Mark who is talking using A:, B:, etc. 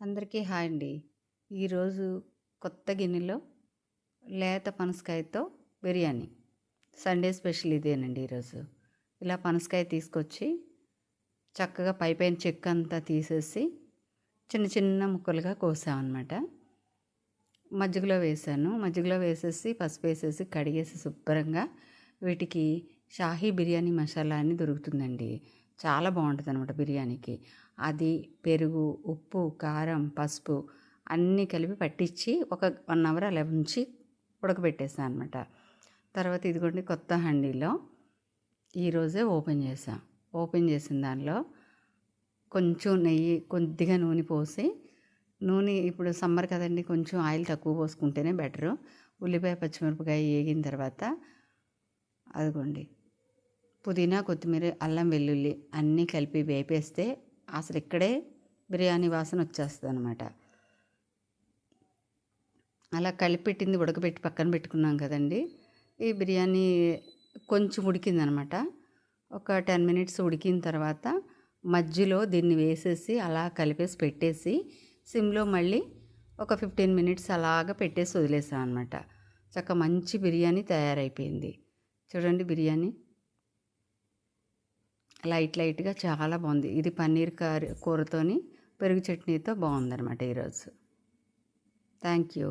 A: అందరికీ హాయ్ అండి. ఈరోజు కొత్త గిన్నెలో లేత పనసకాయతో బిర్యానీ. సండే స్పెషల్ ఇదేనండి ఈరోజు. ఇలా పనసకాయ తీసుకొచ్చి చక్కగా పైపైన చెక్కంతా తీసేసి చిన్న చిన్న ముక్కలుగా కోసామన్నమాట. మజ్జిగలో వేసాను. మజ్జిగలో వేసేసి పసుపు వేసేసి కడిగేసి శుభ్రంగా వీటికి షాహీ బిర్యానీ మసాలా అని దొరుకుతుందండి. చాలా బాగుంటుంది అనమాట బిర్యానీకి. అది పెరుగు, ఉప్పు, కారం, పసుపు అన్నీ కలిపి పట్టించి ఒక 1 అవర్ అలా ఉంచి ఉడకబెట్టేసాను అనమాట. తర్వాత ఇదిగోండి కొత్త హండీలో ఈరోజే ఓపెన్ చేసాం. ఓపెన్ చేసిన దానిలో కొంచెం నెయ్యి, కొద్దిగా నూనె పోసి, నూనె ఇప్పుడు సమ్మర్ కదండి, కొంచెం ఆయిల్ తక్కువ పోసుకుంటేనే బెటరు. ఉల్లిపాయ, పచ్చిమిరపకాయ వేగిన తర్వాత అదిగోండి పుదీనా, కొత్తిమీర, అల్లం, వెల్లుల్లి అన్నీ కలిపి వేపేస్తే అసలు ఇక్కడే బిర్యానీ వాసన వచ్చేస్తుంది అనమాట. అలా కలిపెట్టింది ఉడకబెట్టి పక్కన పెట్టుకున్నాం కదండి. ఈ బిర్యానీ కొంచెం ఉడికిందనమాట. ఒక 10 మినిట్స్ ఉడికిన తర్వాత మధ్యలో దీన్ని వేసేసి అలా కలిపేసి పెట్టేసి సిమ్లో మళ్ళీ ఒక 15 మినిట్స్ అలాగ పెట్టేసి వదిలేసాం అనమాట. చక్కగా మంచి బిర్యానీ తయారైపోయింది. చూడండి బిర్యానీ లైట్గా చాలా బాగుంది. ఇది పన్నీర్ కూరతోని పెరుగు చట్నీతో బాగుందన్నమాట ఈరోజు. Thank you.